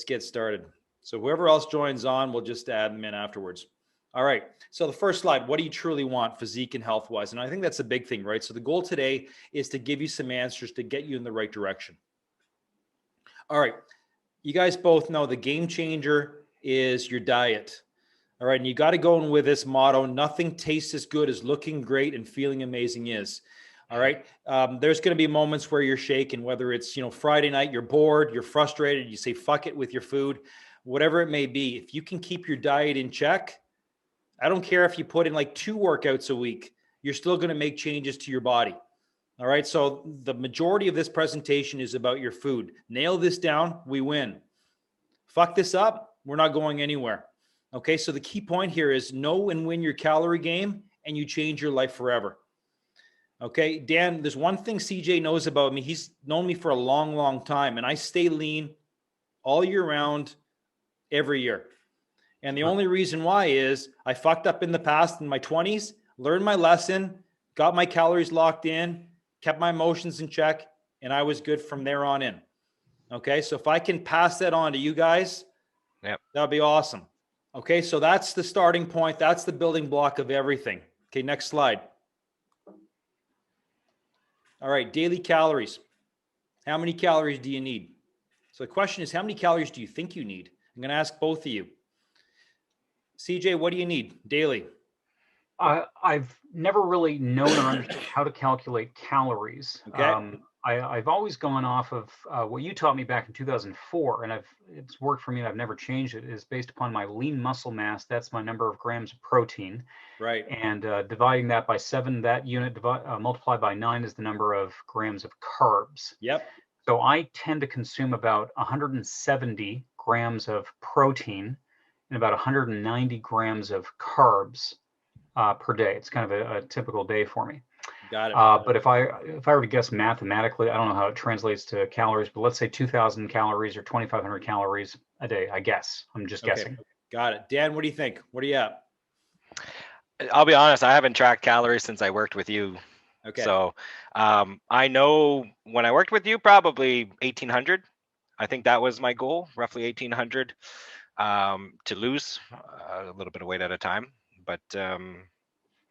let's get started. So whoever else joins on, we'll just add them in afterwards. All right. So the first slide, what do you truly want physique and health wise? And I think that's a big thing, right? So the goal today is to give you some answers to get you in the right direction. All right. You guys both know the game changer is your diet. All right. And you got to go in with this motto, nothing tastes as good as looking great and feeling amazing is. All right. There's going to be moments where you're shaking, whether it's, Friday night, you're bored, you're frustrated, you say, fuck it with your food, whatever it may be. If you can keep your diet in check, I don't care if you put in like 2 workouts a week, you're still going to make changes to your body. All right. So the majority of this presentation is about your food. Nail this down, we win. Fuck this up, we're not going anywhere. Okay. So the key point here is know and win your calorie game, and you change your life forever. Okay. Dan, there's one thing CJ knows about me. He's known me for a long, long time, and I stay lean all year round, every year. And the only reason why is I fucked up in the past in my 20s, learned my lesson, got my calories locked in, kept my emotions in check, and I was good from there on in. Okay. So if I can pass that on to you guys, that'd be awesome. Okay. So that's the starting point. That's the building block of everything. Okay. Next slide. All right. Daily calories. How many calories do you need? So the question is, how many calories do you think you need? I'm going to ask both of you. CJ, what do you need daily? I've never really known or understood how to calculate calories. Okay. I've always gone off of what you taught me back in 2004, and it's worked for me, and I've never changed it, is based upon my lean muscle mass. That's my number of grams of protein. Right. And dividing that by 7, that unit multiplied by 9 is the number of grams of carbs. Yep. So I tend to consume about 170 grams of protein and about 190 grams of carbs per day. It's kind of a typical day for me. Got it. But if I were to guess mathematically, I don't know how it translates to calories, but let's say 2,000 calories or 2,500 calories a day. I guess I'm just guessing. Got it. Dan, what do you think? What are you at? I'll be honest, I haven't tracked calories since I worked with you. Okay. So I know when I worked with you, probably 1,800. I think that was my goal, roughly 1,800 to lose a little bit of weight at a time. But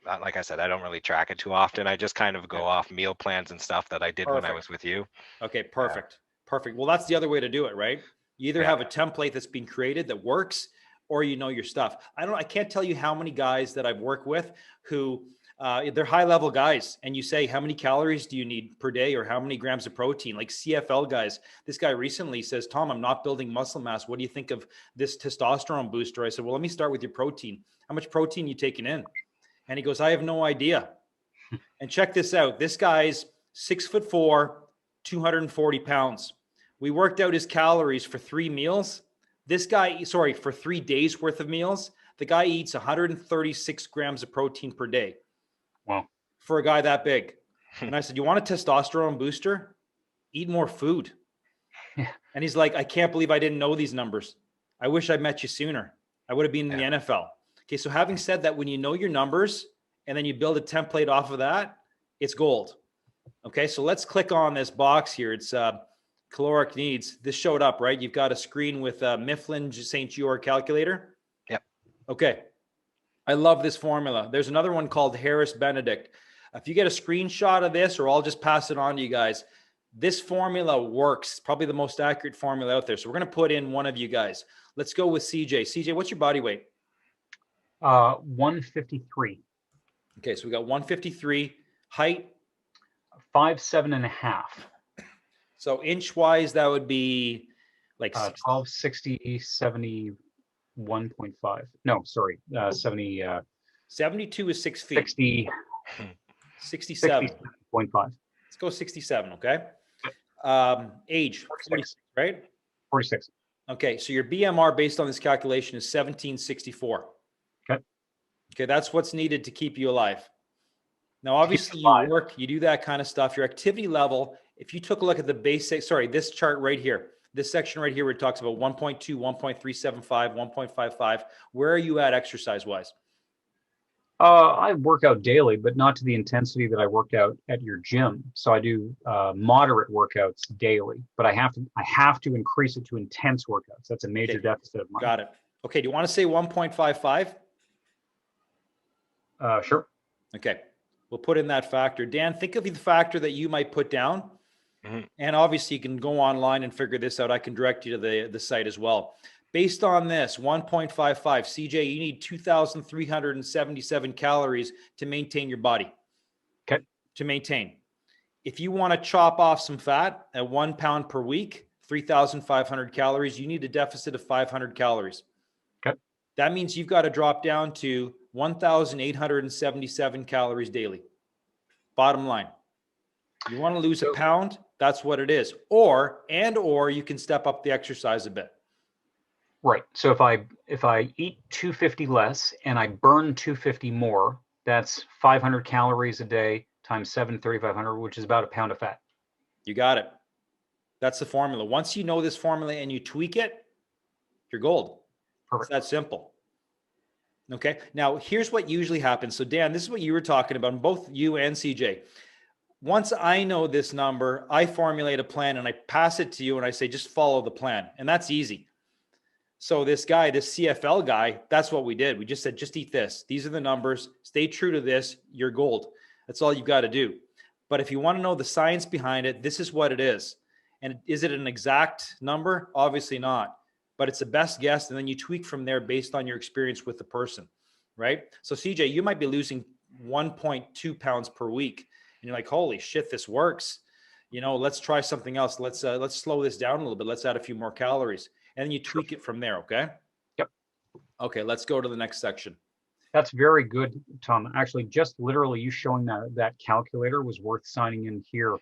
like I said, I don't really track it too often. I just kind of go off meal plans and stuff that I did when I was with you. Okay, perfect. Perfect. Well, that's the other way to do it, right? You either have a template that's been created that works, or you know your stuff. I can't tell you how many guys that I've worked with who they're high level guys, and you say, how many calories do you need per day, or how many grams of protein? Like CFL guys. This guy recently says, Tom, I'm not building muscle mass. What do you think of this testosterone booster? I said, well, let me start with your protein. How much protein you taking in? And he goes, I have no idea. And check this out. This guy's 6'4", 240 pounds. We worked out his calories for 3 meals. For 3 days worth of meals. The guy eats 136 grams of protein per day. Wow. For a guy that big. And I said, you want a testosterone booster? Eat more food. Yeah. And he's like, I can't believe I didn't know these numbers. I wish I met you sooner. I would have been in the NFL. Okay. So having said that, when you know your numbers and then you build a template off of that, it's gold. Okay. So let's click on this box here. It's caloric needs. This showed up, right? You've got a screen with Mifflin St. George calculator. Yep. Okay. I love this formula. There's another one called Harris Benedict. If you get a screenshot of this, or I'll just pass it on to you guys, this formula works. Probably the most accurate formula out there. So we're going to put in one of you guys. Let's go with CJ. CJ, what's your body weight? 153. Okay. So we got 153. Height? 5'7.5". So inch wise, that would be like 1260, 71.5. No, sorry. 70. 72 is 6 feet. 67. 67.5. Let's go 67. Okay. Age 46, right? 46. Okay. So your BMR based on this calculation is 1764. Okay. That's what's needed to keep you alive. Now, obviously you work, you do that kind of stuff. Your activity level, if you took a look at the basic, this chart right here, this section right here where it talks about 1.2, 1.375, 1.55, where are you at exercise wise? I work out daily, but not to the intensity that I worked out at your gym. So I do moderate workouts daily, but I have to increase it to intense workouts. That's a major Okay, deficit of mine. got it. Okay, do you want to say 1.55? Sure. Okay, we'll put in that factor. Dan, think of the factor that you might put down. Mhm. And obviously, you can go online and figure this out. I can direct you to the site as well. Based on this, 1.55, CJ, you need 2,377 calories to maintain your body. Okay. To maintain. If you want to chop off some fat at 1 pound per week, 3,500 calories, you need a deficit of 500 calories. Okay. That means you've got to drop down to 1,877 calories daily. Bottom line. You want to lose a pound, that's what it is. Or you can step up the exercise a bit. Right. So if I eat 250 less and I burn 250 more, that's 500 calories a day times 7, 3,500, which is about a pound of fat. You got it. That's the formula. Once you know this formula and you tweak it, you're gold. Perfect. It's that simple. Okay. Now, here's what usually happens. So, Dan, this is what you were talking about, both you and CJ. Once I know this number, I formulate a plan and I pass it to you and I say, just follow the plan. And that's easy. So this guy, this CFL guy, that's what we did. We just said, just eat this. These are the numbers. Stay true to this. You're gold. That's all you've got to do. But if you want to know the science behind it, this is what it is. And is it an exact number? Obviously not. But it's the best guess. And then you tweak from there based on your experience with the person, right? So CJ, you might be losing 1.2 pounds per week. And you're like, holy shit, this works. You know, let's try something else. Let's slow this down a little bit. Let's add a few more calories. And then you tweak it from there, okay? Yep. Okay, let's go to the next section. That's very good, Tom. Actually, just literally you showing that calculator was worth signing in here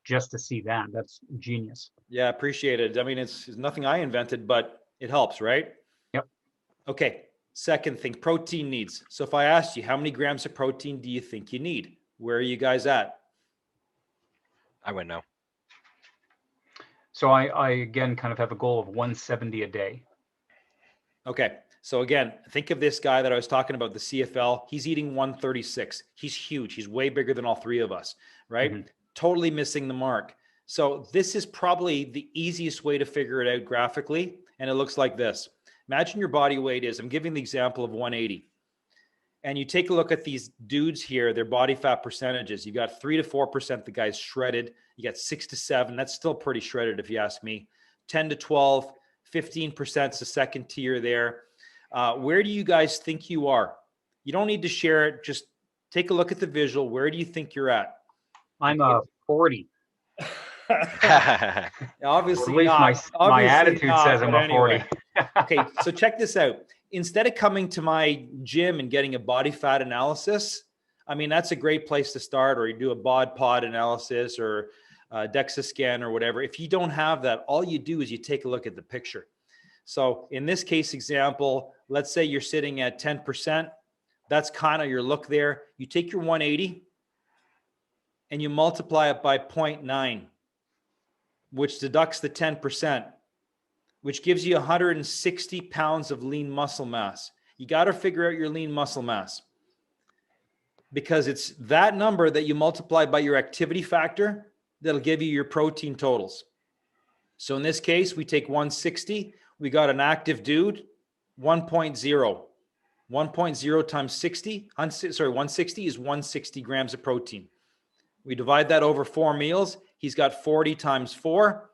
just to see that. That's genius. Yeah, appreciate it. I mean, it's nothing I invented, but it helps, right? Yep. Okay, second thing, protein needs. So if I asked you, how many grams of protein do you think you need? Where are you guys at? I wouldn't know. So I again kind of have a goal of 170 a day. Okay. So again, think of this guy that I was talking about, the CFL. He's eating 136. He's huge. He's way bigger than all three of us, right? Mm-hmm. Totally missing the mark. So this is probably the easiest way to figure it out graphically. And it looks like this. Imagine your body weight is, I'm giving the example of 180. And you take a look at these dudes here, their body fat percentages. You got 3 to 4%, the guy's shredded. You got 6 to 7. That's still pretty shredded if you ask me. 10 to 12, 15% is the second tier there. Where do you guys think you are? You don't need to share it. Just take a look at the visual. Where do you think you're at? I'm 40. Obviously not. My attitude not, says I'm a 40. Okay, so check this out. Instead of coming to my gym and getting a body fat analysis, I mean, that's a great place to start, or you do a bod pod analysis or DEXA scan or whatever. If you don't have that, all you do is you take a look at the picture. So in this case example, let's say you're sitting at 10%. That's kind of your look there. You take your 180 and you multiply it by 0.9, which deducts the 10%, which gives you 160 pounds of lean muscle mass. You got to figure out your lean muscle mass, because it's that number that you multiply by your activity factor that'll give you your protein totals. So in this case, we take 160. We got an active dude, 1.0. 1.0 times 60, 160 is 160 grams of protein. We divide that over 4 meals. He's got 40 times 4.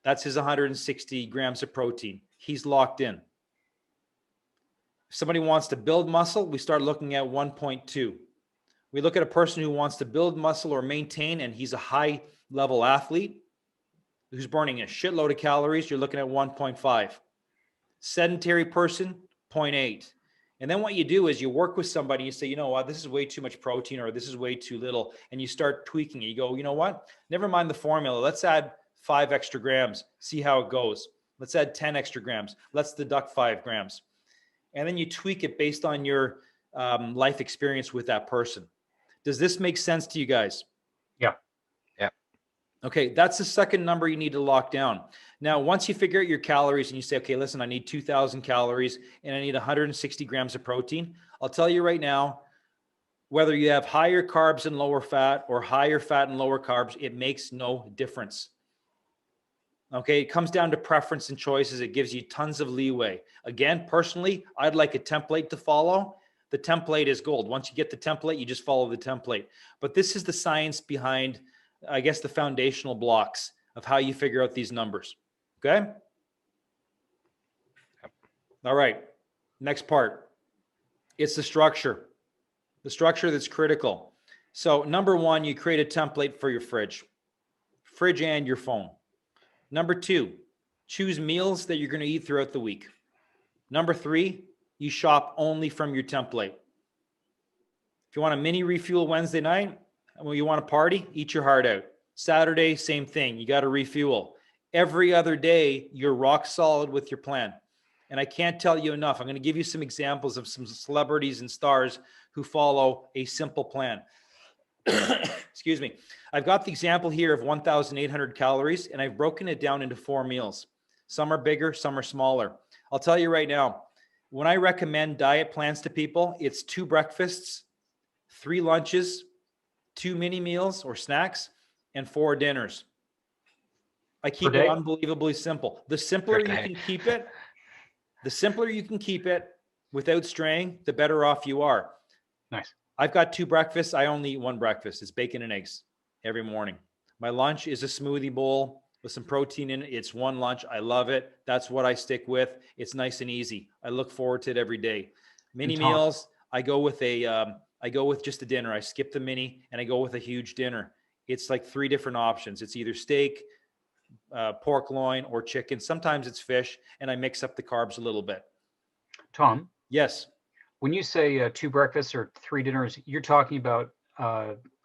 That's his 160 grams of protein. He's locked in. If somebody wants to build muscle, we start looking at 1.2. We look at a person who wants to build muscle or maintain, and he's a high-level athlete who's burning a shitload of calories. You're looking at 1.5. Sedentary person, 0.8. And then what you do is you work with somebody and you say, you know what, this is way too much protein, or this is way too little. And you start tweaking it. You go, you know what, never mind the formula. Let's add 5 extra grams, see how it goes. Let's add 10 extra grams. Let's deduct 5 grams. And then you tweak it based on your life experience with that person. Does this make sense to you guys? Yeah. Yeah. Okay, that's the second number you need to lock down. Now, once you figure out your calories and you say, okay, listen, I need 2,000 calories and I need 160 grams of protein, I'll tell you right now, whether you have higher carbs and lower fat or higher fat and lower carbs, it makes no difference. Okay, it comes down to preference and choices. It gives you tons of leeway. Again, personally, I'd like a template to follow. The template is gold. Once you get the template, you just follow the template. But this is the science behind, I guess, the foundational blocks of how you figure out these numbers. Okay? All right. Next part. It's the structure. The structure that's critical. So number one, you create a template for your fridge and your phone. Number two, choose meals that you're going to eat throughout the week. Number three, you shop only from your template. If you want a mini refuel Wednesday night, when you want to party, eat your heart out. Saturday, same thing. You got to refuel. Every other day, you're rock solid with your plan. And I can't tell you enough. I'm going to give you some examples of some celebrities and stars who follow a simple plan. Excuse me. I've got the example here of 1,800 calories, and I've broken it down into 4 meals. Some are bigger, some are smaller. I'll tell you right now, when I recommend diet plans to people, it's 2 breakfasts, 3 lunches, 2 mini meals or snacks, and 4 dinners. I keep it unbelievably simple. The simpler you can keep it, without straying, the better off you are. Nice. I've got 2 breakfasts. I only eat 1 breakfast. It's bacon and eggs every morning. My lunch is a smoothie bowl with some protein in it. It's 1 lunch. I love it. That's what I stick with. It's nice and easy. I look forward to it every day. Mini meals, I go with just a dinner. I skip the mini and I go with a huge dinner. It's like 3 different options. It's either steak, pork loin, or chicken. Sometimes it's fish, and I mix up the carbs a little bit. Tom? Yes. When you say 2 breakfasts or 3 dinners, you're talking about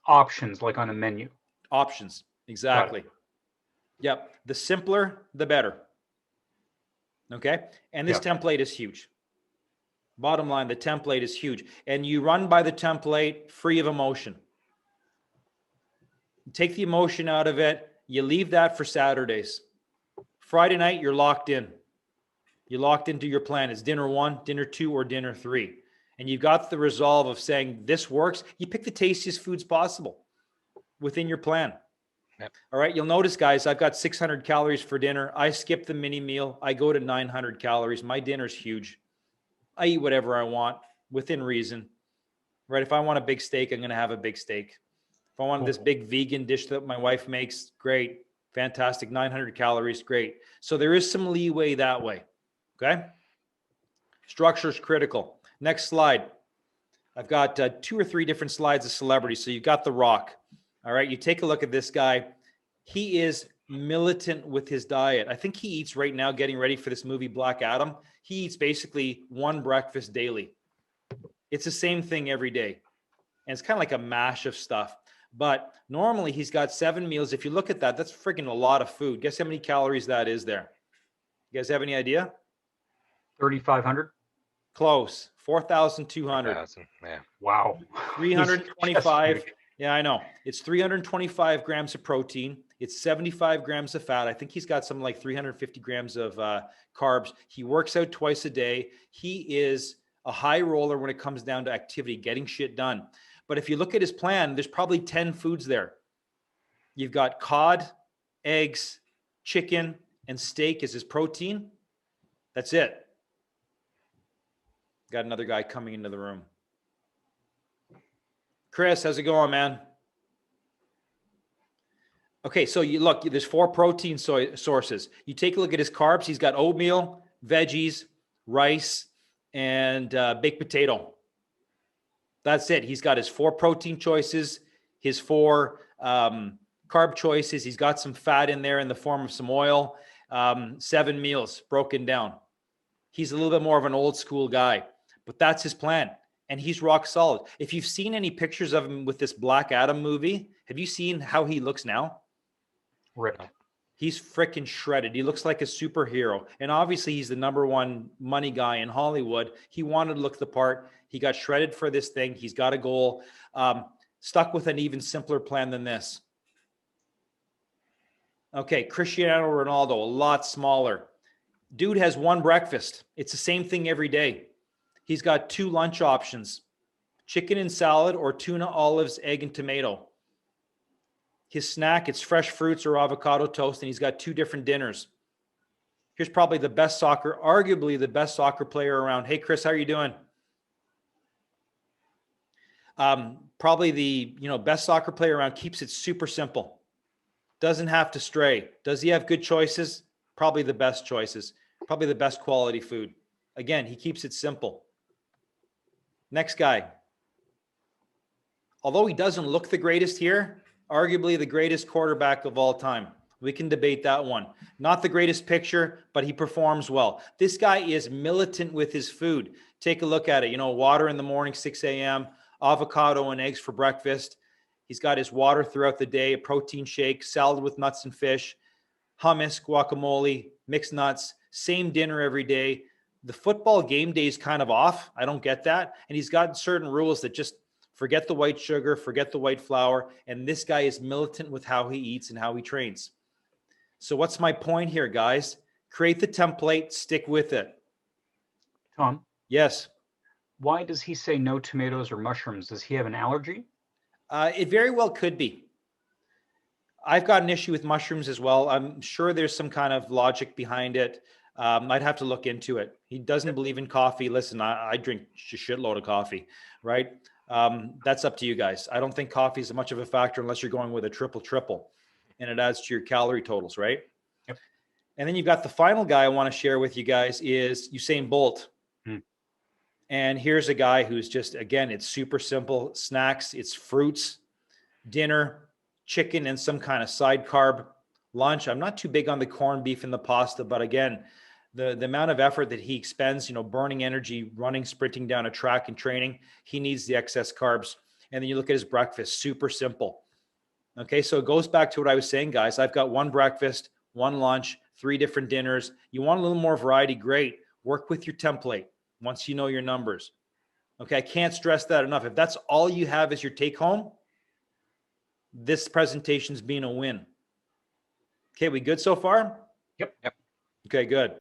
options like on a menu. Options. Exactly. Yep. The simpler, the better. Okay. And this template is huge. Bottom line, the template is huge. And you run by the template free of emotion. Take the emotion out of it. You leave that for Saturdays. Friday night, you're locked in. You're locked into your plan. It's dinner 1, dinner 2, or dinner 3. And you've got the resolve of saying this works. You pick the tastiest foods possible within your plan. Yep. All right. You'll notice, guys, I've got 600 calories for dinner. I skip the mini meal. I go to 900 calories. My dinner's huge. I eat whatever I want within reason. Right. If I want a big steak, I'm going to have a big steak. If I want this big vegan dish that my wife makes, great. Fantastic. 900 calories. Great. So there is some leeway that way. Okay. Structure is critical. Next slide. I've got 2 or 3 different slides of celebrities. So you've got The Rock. All right. You take a look at this guy. He is militant with his diet. I think he eats right now, getting ready for this movie, Black Adam. He eats basically 1 breakfast daily. It's the same thing every day. And it's kind of like a mash of stuff. But normally he's got 7 meals. If you look at that, that's freaking a lot of food. Guess how many calories that is there? You guys have any idea? 3,500. Close. 4,200. 4,000. Yeah. Wow. 325. Yeah, I know. It's 325 grams of protein. It's 75 grams of fat. I think he's got something like 350 grams of carbs. He works out twice a day. He is a high roller when it comes down to activity, getting shit done. But if you look at his plan, there's probably 10 foods there. You've got cod, eggs, chicken, and steak as his protein. That's it. Got another guy coming into the room. Chris, how's it going, man? Okay, so you look, there's 4 protein sources. You take a look at his carbs. He's got oatmeal, veggies, rice, and baked potato. That's it. He's got his 4 protein choices, his 4 carb choices. He's got some fat in there in the form of some oil. 7 meals broken down. He's a little bit more of an old school guy, but that's his plan. And he's rock solid. If you've seen any pictures of him with this Black Adam movie, have you seen how he looks now? Ripped. He's freaking shredded. He looks like a superhero. And obviously he's the #1 money guy in Hollywood. He wanted to look the part. He got shredded for this thing. He's got a goal. Stuck with an even simpler plan than this. Okay, Cristiano Ronaldo, a lot smaller. Dude has one breakfast. It's the same thing every day. He's got 2 lunch options, chicken and salad or tuna, olives, egg, and tomato. His snack, it's fresh fruits or avocado toast, and he's got 2 different dinners. Here's probably the best soccer, arguably the best soccer player around. Hey, Chris, how are you doing? Probably the best soccer player around, keeps it super simple. Doesn't have to stray. Does he have good choices? Probably the best choices. Probably the best quality food. Again, he keeps it simple. Next guy. Although he doesn't look the greatest here, arguably the greatest quarterback of all time. We can debate that one. Not the greatest picture, but he performs well. This guy is militant with his food. Take a look at it. Water in the morning, 6 a.m., avocado and eggs for breakfast. He's got his water throughout the day, a protein shake, salad with nuts and fish, hummus, guacamole, mixed nuts, same dinner every day. The football game day is kind of off. I don't get that. And he's got certain rules that just forget the white sugar, forget the white flour. And this guy is militant with how he eats and how he trains. So what's my point here, guys? Create the template, stick with it. Tom? Yes. Why does he say no tomatoes or mushrooms? Does he have an allergy? It very well could be. I've got an issue with mushrooms as well. I'm sure there's some kind of logic behind it. I'd have to look into it. He doesn't believe in coffee. Listen, I drink a shitload of coffee, right? That's up to you guys. I don't think coffee is much of a factor unless you're going with a triple, and it adds to your calorie totals, right? Yep. And then you've got the final guy I want to share with you guys is Usain Bolt. And here's a guy who's just, again, it's super simple. Snacks, it's fruits, dinner, chicken, and some kind of side carb. Lunch, I'm not too big on the corned beef and the pasta, but again, the amount of effort that he expends, burning energy, running, sprinting down a track and training, he needs the excess carbs. And then you look at his breakfast, super simple. Okay, so it goes back to what I was saying, guys. I've got 1 breakfast, 1 lunch, 3 different dinners. You want a little more variety, great. Work with your template once you know your numbers. Okay, I can't stress that enough. If that's all you have as your take home, this presentation's been a win. Okay, we good so far? Yep. Yep. Okay, good.